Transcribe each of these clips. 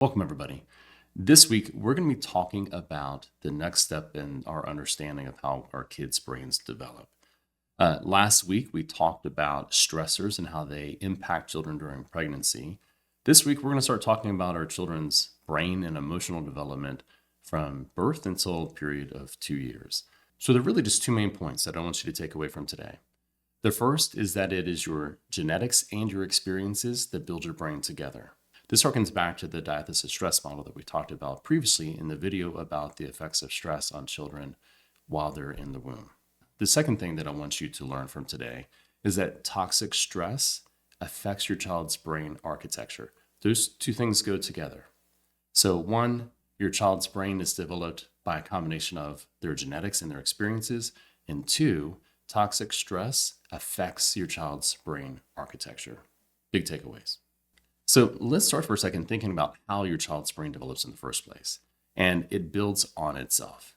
Welcome, everybody. This week, we're going to be talking about the next step in our understanding of how our kids' brains develop. Last week, we talked about stressors and how they impact children during pregnancy. This week, we're going to start talking about our children's brain and emotional development from birth until a period of 2 years. So, there are really just two main points that I want you to take away from today. The first is that it is your genetics and your experiences that build your brain together. This harkens back to the diathesis stress model that we talked about previously in the video about the effects of stress on children while they're in the womb. The second thing that I want you to learn from today is that toxic stress affects your child's brain architecture. Those two things go together. So one, your child's brain is developed by a combination of their genetics and their experiences. And two, toxic stress affects your child's brain architecture. Big takeaways. So let's start for a second thinking about how your child's brain develops in the first place. And it builds on itself.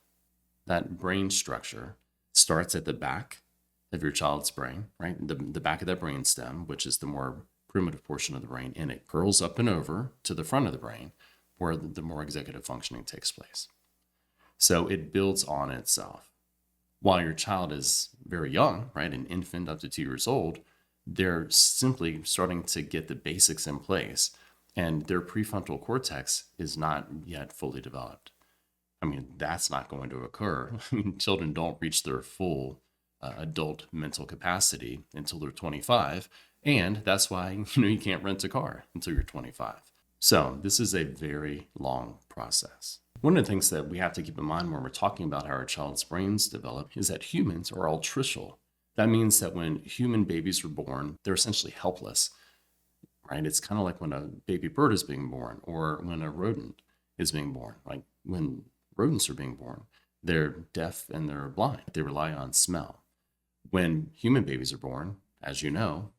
That brain structure starts at the back of your child's brain, right? The back of that brain stem, which is the more primitive portion of the brain, and it curls up and over to the front of the brain where the more executive functioning takes place. So it builds on itself. While your child is very young, right, an infant up to 2 years old, they're simply starting to get the basics in place, and their prefrontal cortex is not yet fully developed. I mean, that's not going to occur. I mean, children don't reach their full adult mental capacity until they're 25, and that's why you can't rent a car until you're 25. So this is a very long process. One of the things that we have to keep in mind when we're talking about how our child's brains develop is that humans are altricial. That means that when human babies are born, they're essentially helpless, right? It's kind of like when a baby bird is being born or when a rodent is being born. Like when rodents are being born, they're deaf and they're blind. They rely on smell. When human babies are born, as you know,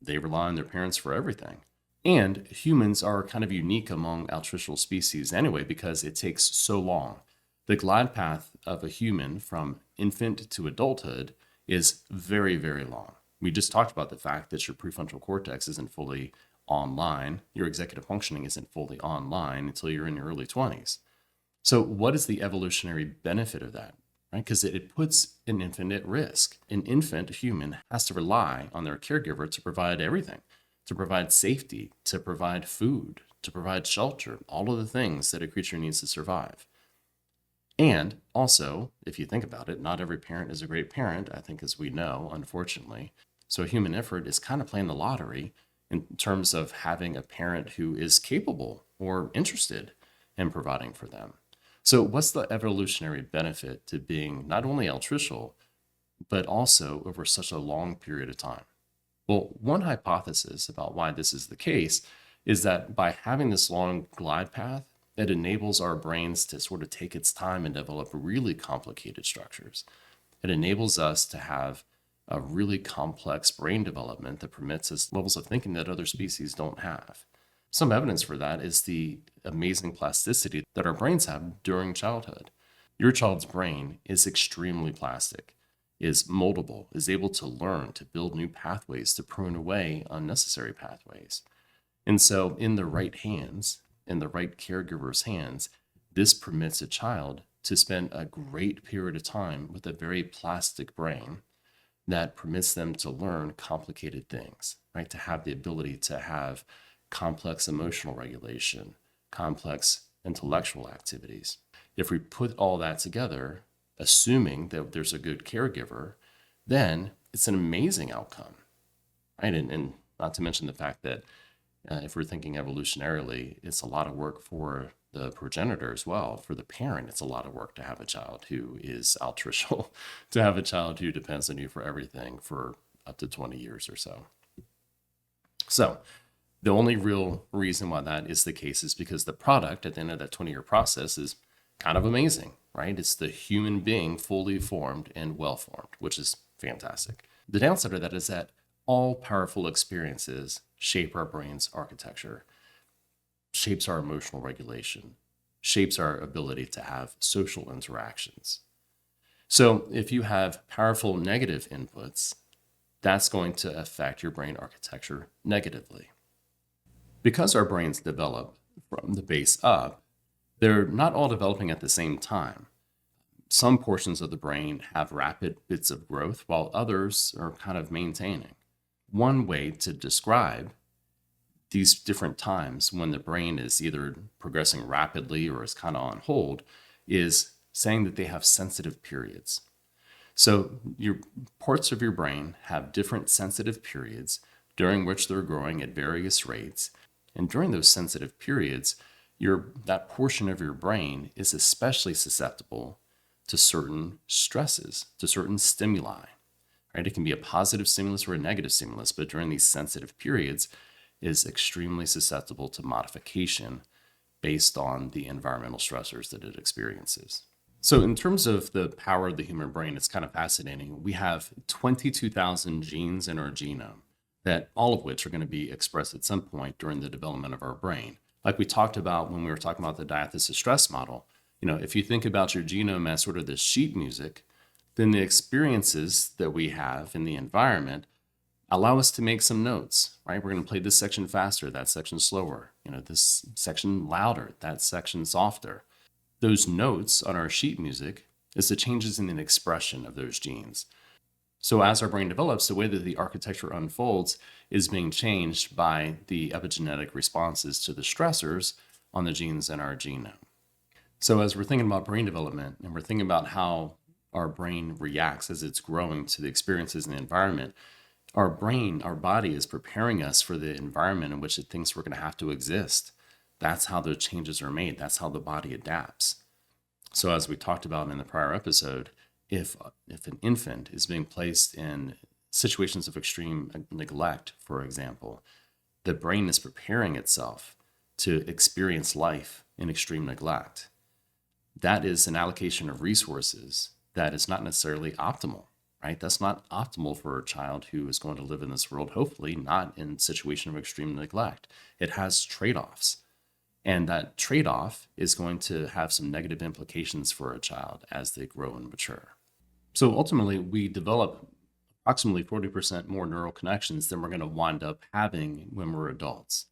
they rely on their parents for everything. And humans are kind of unique among altricial species anyway because it takes so long. The glide path of a human from infant to adulthood is very, very long. We just talked about the fact that your prefrontal cortex isn't fully online. Your executive functioning isn't fully online until you're in your early 20s. So what is the evolutionary benefit of that? Right? Because it puts an infant at risk. An infant, a human, has to rely on their caregiver to provide everything, to provide safety, to provide food, to provide shelter, all of the things that a creature needs to survive. And also, if you think about it, not every parent is a great parent, I think, as we know, unfortunately. So a human effort is kind of playing the lottery in terms of having a parent who is capable or interested in providing for them. So what's the evolutionary benefit to being not only altricial, but also over such a long period of time? Well, one hypothesis about why this is the case is that by having this long glide path, it enables our brains to sort of take its time and develop really complicated structures. It enables us to have a really complex brain development that permits us levels of thinking that other species don't have. Some evidence for that is the amazing plasticity that our brains have during childhood. Your child's brain is extremely plastic, is moldable, is able to learn, to build new pathways, to prune away unnecessary pathways. And so in the right hands, in the right caregiver's hands, this permits a child to spend a great period of time with a very plastic brain that permits them to learn complicated things, right? To have the ability to have complex emotional regulation, complex intellectual activities. If we put all that together, assuming that there's a good caregiver, then it's an amazing outcome, right? And not to mention the fact that if we're thinking evolutionarily, it's a lot of work for the progenitor as well. For the parent, it's a lot of work to have a child who is altricial, to have a child who depends on you for everything for up to 20 years or so. So the only real reason why that is the case is because the product at the end of that 20-year process is kind of amazing, right? It's the human being fully formed and well-formed, which is fantastic. The downside of that is that all powerful experiences shape our brain's architecture, shapes our emotional regulation, shapes our ability to have social interactions. So if you have powerful negative inputs, that's going to affect your brain architecture negatively. Because our brains develop from the base up, they're not all developing at the same time. Some portions of the brain have rapid bits of growth, while others are kind of maintaining. One way to describe these different times when the brain is either progressing rapidly or is kind of on hold is saying that they have sensitive periods. So, your parts of your brain have different sensitive periods during which they're growing at various rates. And during those sensitive periods, that portion of your brain is especially susceptible to certain stresses, to certain stimuli. Right? It can be a positive stimulus or a negative stimulus, but during these sensitive periods is extremely susceptible to modification based on the environmental stressors that it experiences. So, in terms of the power of the human brain, it's kind of fascinating. We have 22,000 genes in our genome, that all of which are going to be expressed at some point during the development of our brain. Like we talked about when we were talking about the diathesis stress model, if you think about your genome as sort of this sheet music, then the experiences that we have in the environment allow us to make some notes, right? We're going to play this section faster, that section slower, this section louder, that section softer. Those notes on our sheet music is the changes in the expression of those genes. So as our brain develops, the way that the architecture unfolds is being changed by the epigenetic responses to the stressors on the genes in our genome. So as we're thinking about brain development and we're thinking about how our brain reacts as it's growing to the experiences in the environment, our brain, our body is preparing us for the environment in which it thinks we're going to have to exist. That's how the changes are made. That's how the body adapts. So as we talked about in the prior episode, if an infant is being placed in situations of extreme neglect, for example, the brain is preparing itself to experience life in extreme neglect. That is an allocation of resources that is not necessarily optimal, right? That's not optimal for a child who is going to live in this world, hopefully not in a situation of extreme neglect. It has trade-offs. And that trade-off is going to have some negative implications for a child as they grow and mature. So ultimately, we develop approximately 40% more neural connections than we're going to wind up having when we're adults.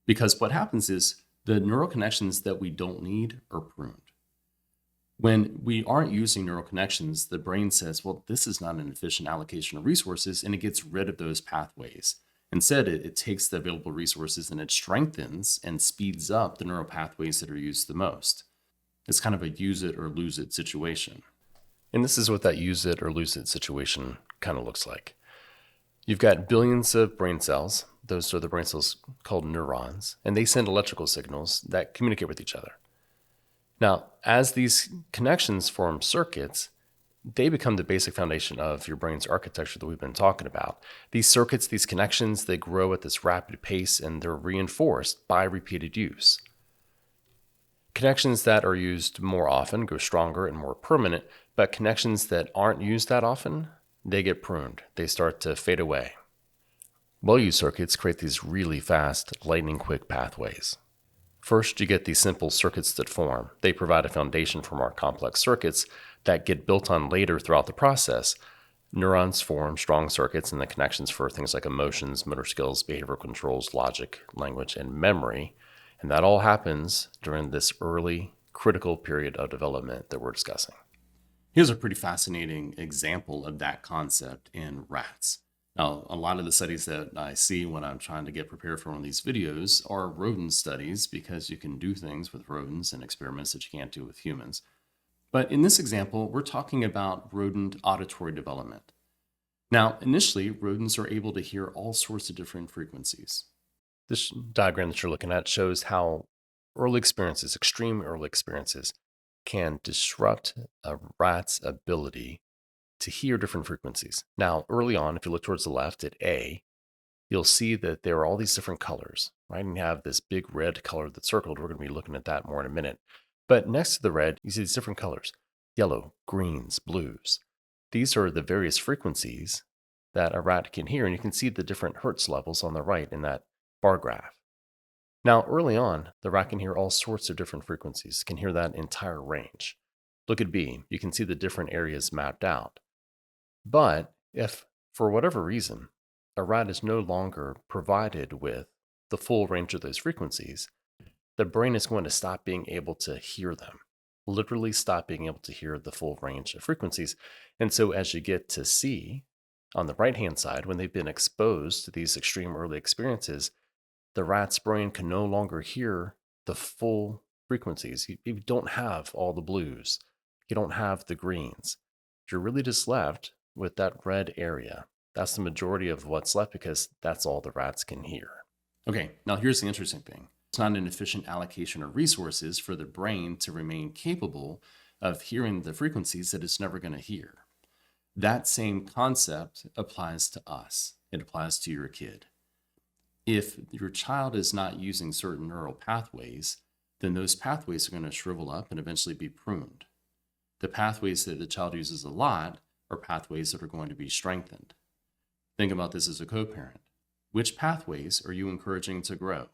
Because what happens is the neural connections that we don't need are pruned. When we aren't using neural connections, the brain says, well, this is not an efficient allocation of resources, and it gets rid of those pathways. Instead, it takes the available resources and it strengthens and speeds up the neural pathways that are used the most. It's kind of a use it or lose it situation. And this is what that use it or lose it situation kind of looks like. You've got billions of brain cells. Those are the brain cells called neurons, and they send electrical signals that communicate with each other. Now, as these connections form circuits, they become the basic foundation of your brain's architecture that we've been talking about. These circuits, these connections, they grow at this rapid pace and they're reinforced by repeated use. Connections that are used more often grow stronger and more permanent, but connections that aren't used that often, they get pruned. They start to fade away. Well-used circuits create these really fast, lightning-quick pathways. First, you get these simple circuits that form. They provide a foundation for more complex circuits that get built on later throughout the process. Neurons form strong circuits and the connections for things like emotions, motor skills, behavioral controls, logic, language, and memory. And that all happens during this early, critical period of development that we're discussing. Here's a pretty fascinating example of that concept in rats. Now, a lot of the studies that I see when I'm trying to get prepared for one of these videos are rodent studies because you can do things with rodents and experiments that you can't do with humans. But in this example, we're talking about rodent auditory development. Now, initially, rodents are able to hear all sorts of different frequencies. This diagram that you're looking at shows how early experiences, extreme early experiences, can disrupt a rat's ability to hear different frequencies. Now, early on, if you look towards the left at A, you'll see that there are all these different colors, right? And you have this big red color that's circled. We're going to be looking at that more in a minute. But next to the red, you see these different colors: yellow, greens, blues. These are the various frequencies that a rat can hear, and you can see the different hertz levels on the right in that bar graph. Now, early on, the rat can hear all sorts of different frequencies, can hear that entire range. Look at B. You can see the different areas mapped out. But if, for whatever reason, a rat is no longer provided with the full range of those frequencies, the brain is going to stop being able to hear them, literally stop being able to hear the full range of frequencies. And so as you get to see on the right hand side, when they've been exposed to these extreme early experiences, the rat's brain can no longer hear the full frequencies. You don't have all the blues, you don't have the greens. You're really just left with that red area. That's the majority of what's left because that's all the rats can hear. Okay, now here's the interesting thing. It's not an efficient allocation of resources for the brain to remain capable of hearing the frequencies that it's never going to hear. That same concept applies to us. It applies to your kid. If your child is not using certain neural pathways, then those pathways are going to shrivel up and eventually be pruned. The pathways that the child uses a lot are pathways that are going to be strengthened. Think about this as a co-parent. Which pathways are you encouraging to grow?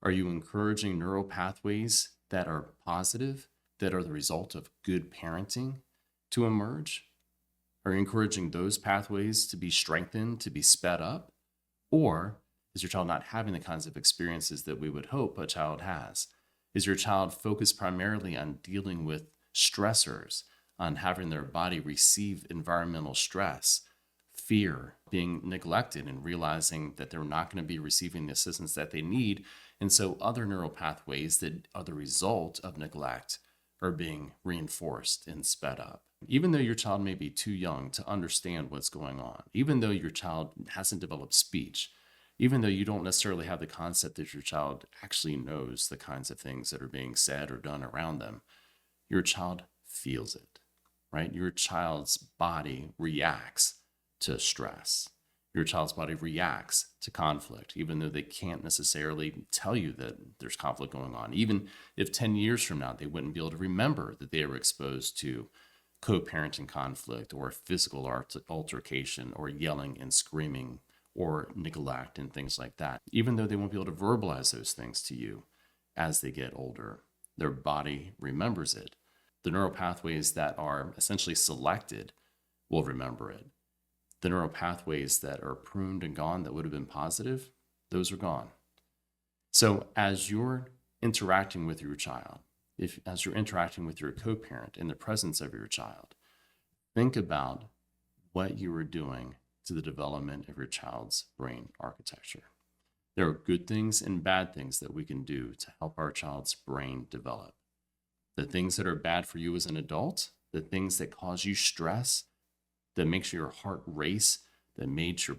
Are you encouraging neural pathways that are positive, that are the result of good parenting to emerge? Are you encouraging those pathways to be strengthened, to be sped up? Or is your child not having the kinds of experiences that we would hope a child has? Is your child focused primarily on dealing with stressors, on having their body receive environmental stress, fear, being neglected, and realizing that they're not going to be receiving the assistance that they need? And so other neural pathways that are the result of neglect are being reinforced and sped up. Even though your child may be too young to understand what's going on, even though your child hasn't developed speech, even though you don't necessarily have the concept that your child actually knows the kinds of things that are being said or done around them, your child feels it, right? Your child's body reacts to stress. Your child's body reacts to conflict, even though they can't necessarily tell you that there's conflict going on. Even if 10 years from now, they wouldn't be able to remember that they were exposed to co-parenting conflict or physical altercation or yelling and screaming or neglect and things like that. Even though they won't be able to verbalize those things to you as they get older, their body remembers it. The neural pathways that are essentially selected will remember it. The neural pathways that are pruned and gone that would have been positive, those are gone. So as you're interacting with your child, as you're interacting with your co-parent in the presence of your child, think about what you are doing to the development of your child's brain architecture. There are good things and bad things that we can do to help our child's brain develop. The things that are bad for you as an adult, the things that cause you stress, that makes your heart race, that makes your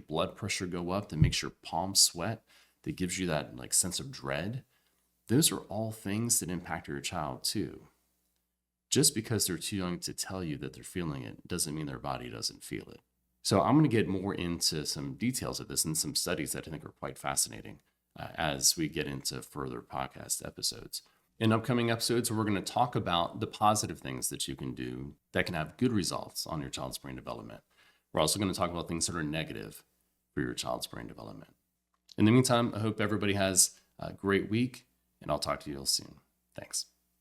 blood pressure go up, that makes your palms sweat, that gives you that sense of dread, those are all things that impact your child too. Just because they're too young to tell you that they're feeling it doesn't mean their body doesn't feel it. So I'm going to get more into some details of this and some studies that I think are quite fascinating as we get into further podcast episodes. In upcoming episodes, we're going to talk about the positive things that you can do that can have good results on your child's brain development. We're also going to talk about things that are negative for your child's brain development. In the meantime, I hope everybody has a great week, and I'll talk to you all soon. Thanks.